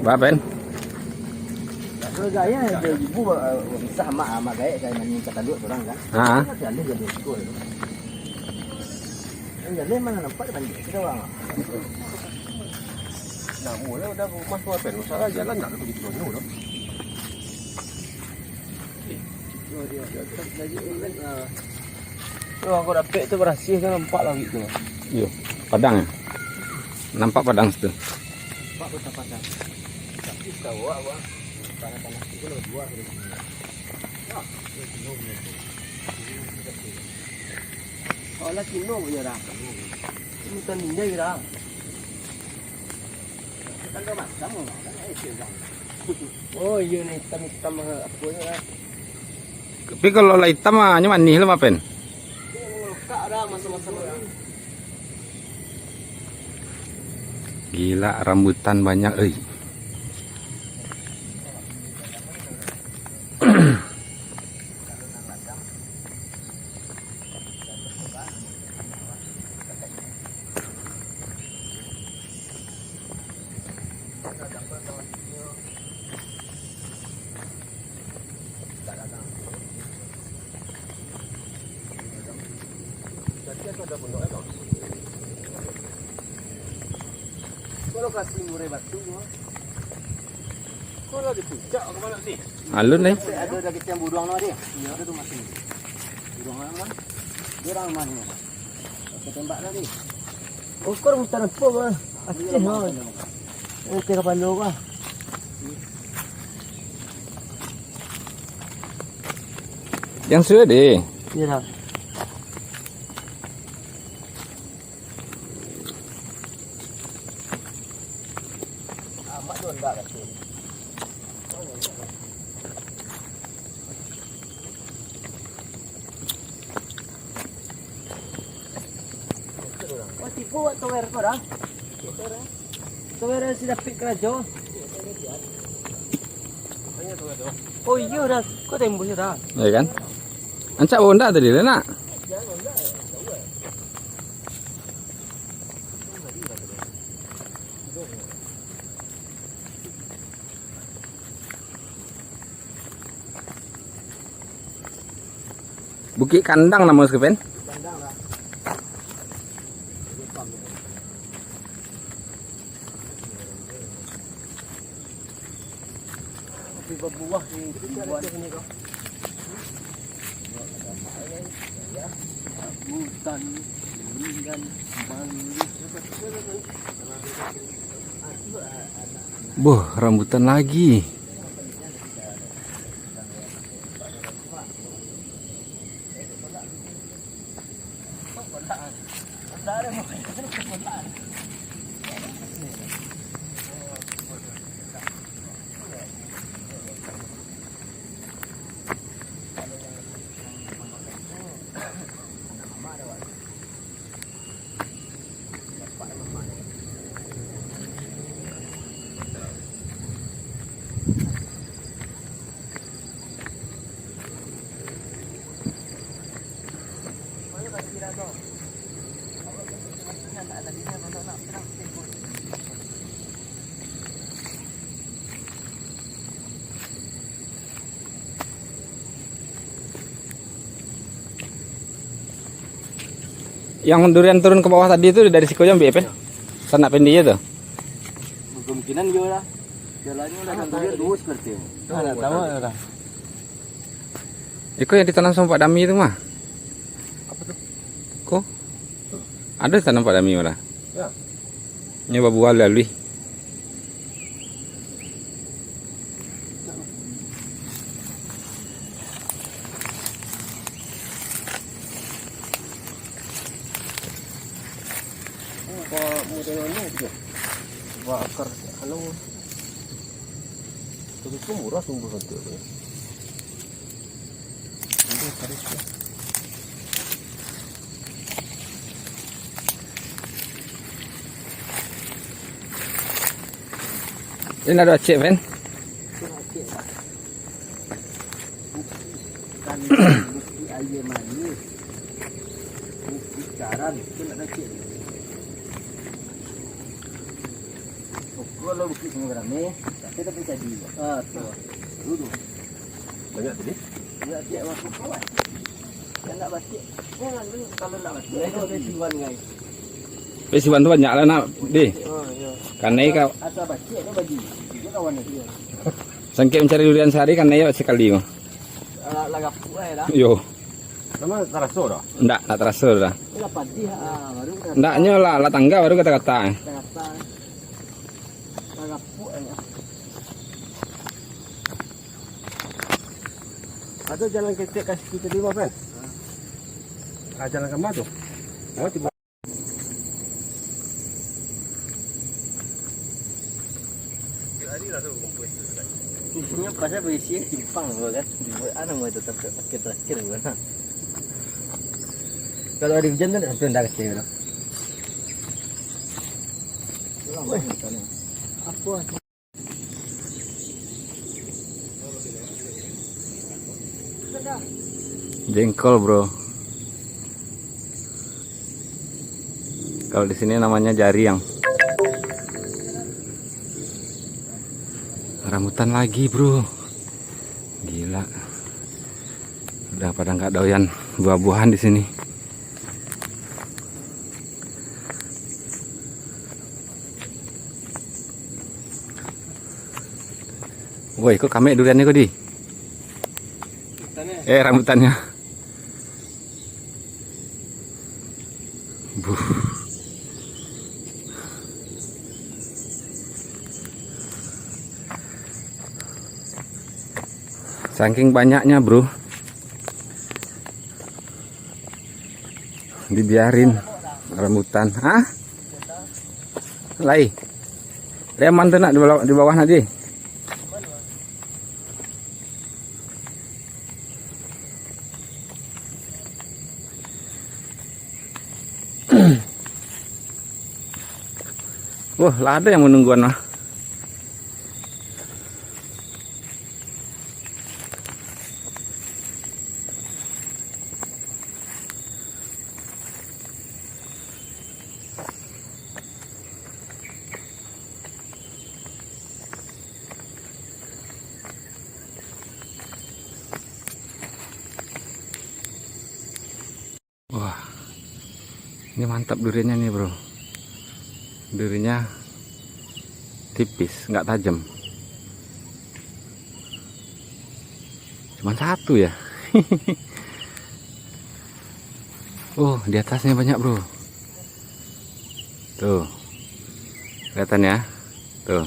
Ba Ben. Kalau gaya ada ibu bisa sama gaya kayak main kata dua orang kan. Ah. Jalan jadi sekolah itu. Jalan mana nampak banjir kita orang. Nah, mulai udah rumah tua Ben, usaha jalan nggak begitu banyak loh. Oh, aku dapet tu berhasil kan nampak lagi tu. Yo, padang ya. Nampak padang situ. Nampak kota padang. Tapi tahu awak tanah-tanah itu lebih dua dari sini. Ah, oh, lah kino punya dah. Ini kan ninja dah. Kan dah macam mana? Oh, iya nih hitam-hitam apa ni lah. Tapi kalau lah hitam mah nyaman nih lah Ben. Kak ada masa-masa ni. Gila rambutan banyak euy. Kalau kasih murai batu mah. Kalau di puncak ke mana sih? Alun nih. Ada dah kita yang buruang nama dia. Iya, ada tu masih. Buruang mana? Dia orang mana? Kita tembak lagi. Oh, kau mutar apa bah? Aceh noh. Oh, kira palu bah. Yang sudah deh. Iya dah. Amat tu enggak kat sini. Oh, tipu buat tower kau dah? Tower si dapat kerajo. Oh iya dah, kau tembus dah. Ya kan? Ancak bonda tadi lah nak. Bukit Kandang nama sekepen. Kandang lah. Tapi berbuah ni buat sini kau. Hutan, ringan, Boh, rambutan lagi. Yang durian turun ke bawah tadi itu dari Sikoyam BP. Sana pendinya tuh. kemungkinan dia lah. Jalannya udah kan durian lurus seperti itu. Enggak tahu dah. Itu yang ditanam sama Pak Dami itu mah. Apa tuh? Kok? Ada tanam Pak Dami malah. Ya. Nyoba buah lalu. Modelnya gitu. Wah, akar anu. Itu murah tumbuh nanti. Ini tarik ya. Ini ada cek, Ben. Kan bukti air manis. Bukti garam itu ada cek. Kalau bukit semua rame, kita bisa di. Ah, tuh. Dulu. Banyak tadi. Enggak dia masuk kawan. Yang enggak batik. Jangan lu kalau enggak batik. Itu festival guys. Festival tu banyak lah nak di. Oh, iya. Karena kau Asal batik itu bagi. Dia kawan dia. sangkit mencari durian sehari karena ya sekali mah. Lagap puai dah. Yo, Sama terasa dah. ndak terasa dah. Ini padi baru kita Ndak nyola lah tangga baru kata-kata. kata. Lagap puai. Ada jalan kecil kasih kita di mana, Fen? Jalan ke mana tu? Oh, tiba. Isinya pasal berisi simpang gua kan. Dibuat ana mau tetap terakhir gua. Kalau ada hujan kan hampir ndak kecil dah. Apa? Jengkol, bro. Kalau di sini namanya jariang. Rambutan lagi, bro. Gila. Udah pada nggak doyan buah-buahan di sini. Woi, kok kame duriannya kok di? Rambutannya. Buh. Saking banyaknya, bro. Dibiarin rambutan. Hah? Lai. Reman tuh nak di bawah nanti. Wah, lah ada yang menungguan mah. Wah, ini mantap duriannya nih, bro. Durinya tipis, nggak tajam. Cuman satu ya. Oh, di atasnya banyak, bro. Tuh, kelihatan ya. Tuh,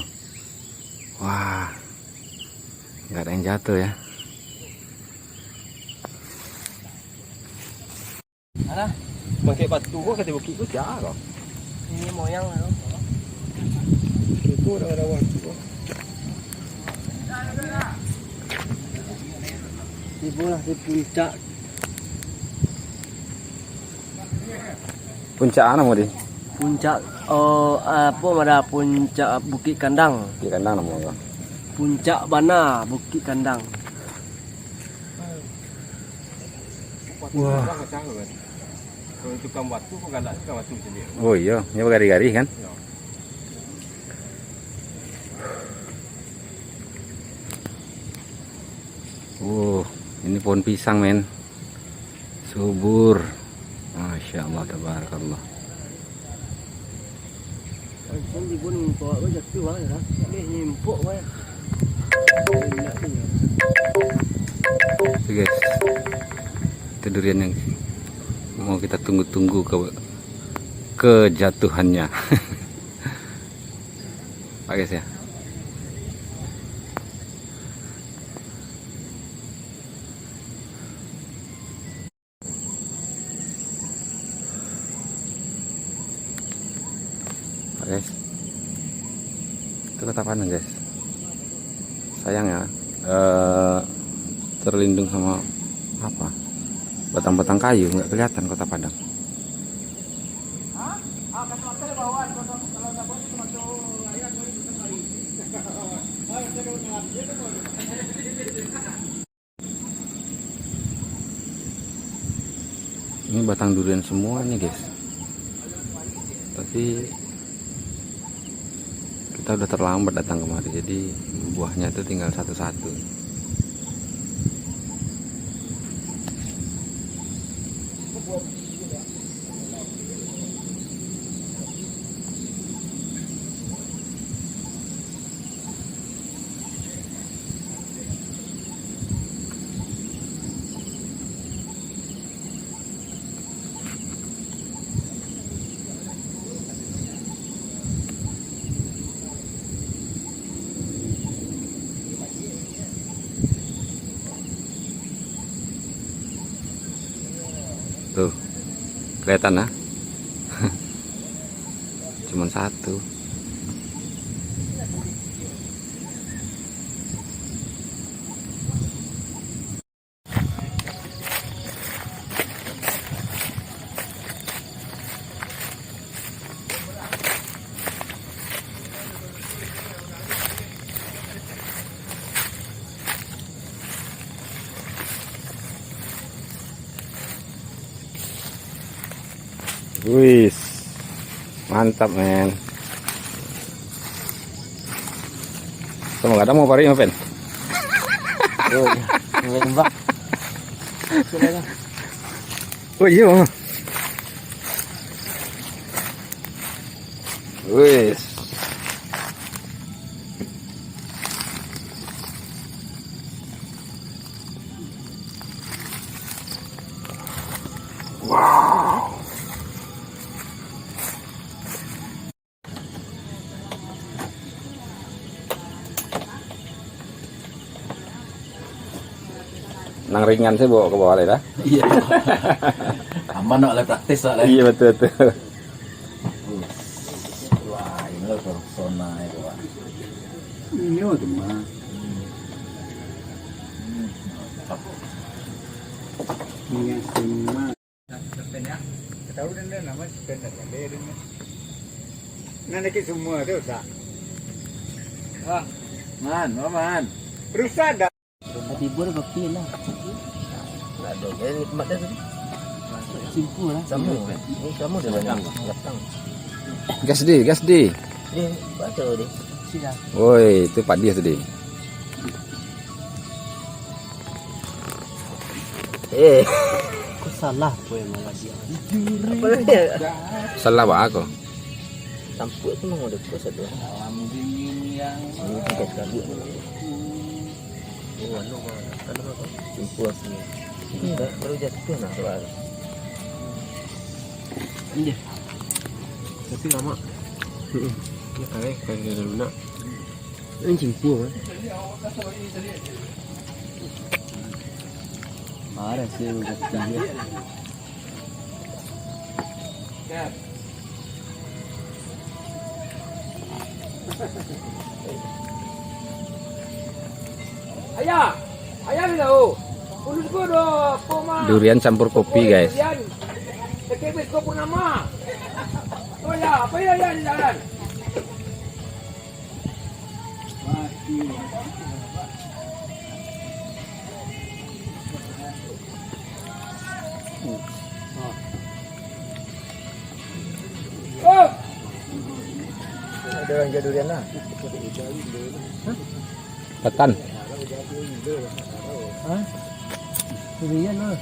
wah, nggak ada yang jatuh ya. Alah, Bangkit batu kok kata bukit tu siapa? ini moyang loh. Itu dah ada waktu. Ibu lah di puncak. Puncak mana mau di? Puncak apa ada puncak Bukit Kandang. Di kandang namanya. Puncak Bana Bukit Kandang. Wah, macam kan. Kalau tukang batu kok galak tukang batu macam ni. Oh iya, ini bergari-gari kan? Ya. Ini pohon pisang, men. Subur. Masya Allah, tabarakallah. Kan di gunung tua aja jatuh lah ya. Ini nyimpuk weh. Itu guys, itu durian yang mau kita tunggu-tunggu kejatuhannya. Pak guys ya. Pak guys, itu Kota Padang guys. Sayang ya, terlindung sama apa? Batang-batang kayu, nggak kelihatan Kota Padang. Ini batang durian semua nih guys. Tapi kita kita udah terlambat datang kemari, jadi buahnya itu tinggal satu-satu. Tuh, kelihatan nah? Cuman satu. Wis, mantap men. Semoga ada mau pari ngapain? Oh, nggak tembak. Oh iya. Wis. Wow. Nang ringan sih bawa ke bawah dah. Iya. Aman oleh praktis soalnya. Iya betul betul. Wah, ini loh persona itu, Pak. Ini tuh mah. Ini semua. Tahu dan nama sebentar ada. Nanti semua tu tak. Ah, man. Rusak dah. Tibur baki lah. Nggak ada. Ini tempat dah tadi. Simpul lah. Kamu, ini kamu dah banyak datang. Gas di. Ini baca dia. Sudah. Woi, itu Pak Dia tadi. Aku salah apa yang malah dia. Apa dia? Salah Pak aku. Tampuk itu memang udah kuat satu. Alam dingin yang ini tiga kali. Oh, anu kan simpul sini. Ini baru jatuh nah soal. Iya. Tapi lama. Ya kayak dulu nak. Ini simpul kan. Ada sih udah canggih. Ayah ni tahu. Ulus ko do poma. Durian campur kopi guys. Durian. Tekebes ko purnama. Oh ya, apa ya jalan? Oh. Ada orang jual durian lah. Ketan. Hah? Durian lah.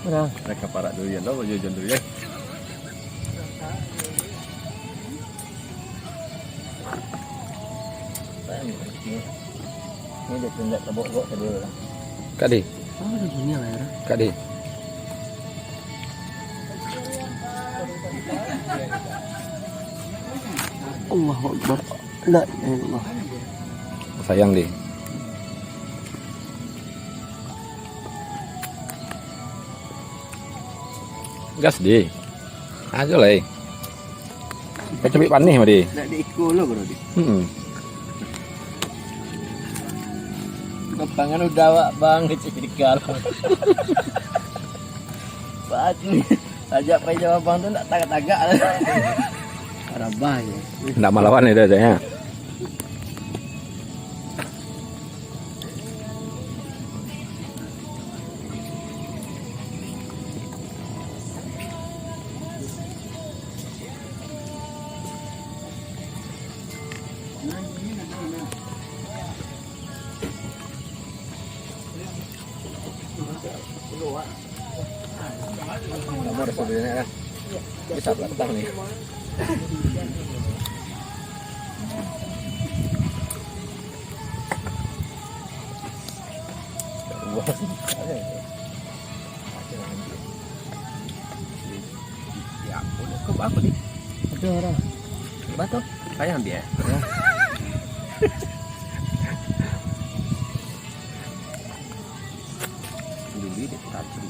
Mana? Mereka parak durian lah, jual durian. Ini dia tunjuk tabok-tabok tadi lah. Kak Di. Oh, ada punya lah ya. Kak Di. Allahu Akbar. La ilaha illallah. Sayang Di. Gas Di. Aja lah. Kecebik panih mah Di. Nak diikut lo bro di. Kepangan udah wak bang kecil-kecil. Pak ni ajak pai jawab bang tu nak tagak-tagak lah. Rabah ya. Nggak melawan itu aja ya. Kamu ada saudaranya kan? Bisa petang nih. Ya ampun, kok apa nih? Ada orang. Batu, sayang dia. Dulu dia tajam.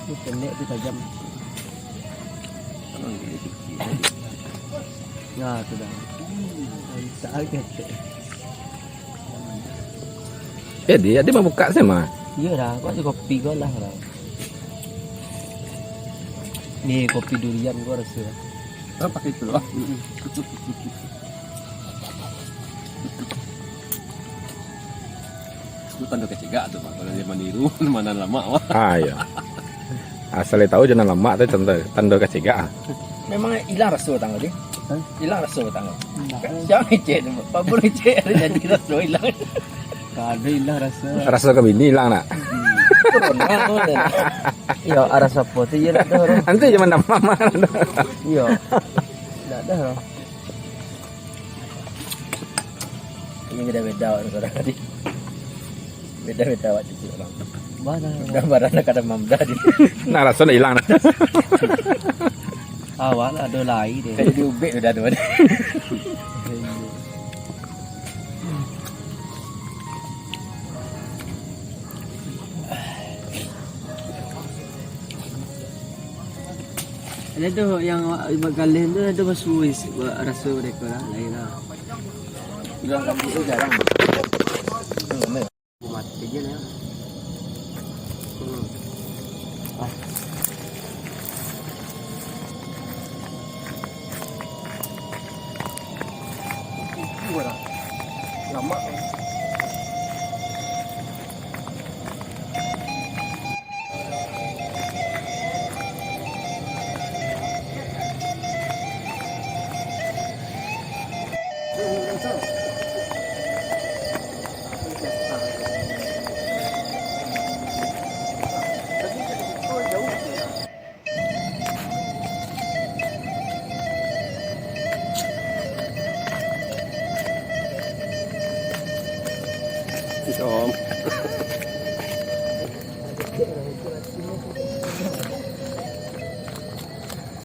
Ini pendek tu tajam. Kalau dia kecil. Ya, tu dah. Sakit. Dia mau buka sih mah. Ya dah, kau ada kopi kau lah. Ni kopi durian gua rasa. Oh, pakai itu loh. Itu tanda kecegak tuh, Pak. Kalau dia meniru mana lama, Pak. Iya. Asal tahu jangan lama tuh tanda kecegak. Memang hilang rasa tangga dia. Hah? Hilang rasa tangga. Jangan cek, Pak boleh cek ada jadi rasa hilang. Ada hilang rasa. Rasa kebini hilang nak. Ya, rasa putih je nak dah orang. Nanti zaman nama. Ya. Tak dah orang. Ini beda-beda orang tadi. Beda-beda awak cuci orang. Mana? Gambaran kadang mamda di. Nah rasa nak hilang. Awak ada lain dia. Kayak diubek udah tuh. Ada tu yang bagalen tu ada masuk rasa mereka lah lain lah. Hilang kamu itu jarang. Mati je lah. Lama. Om.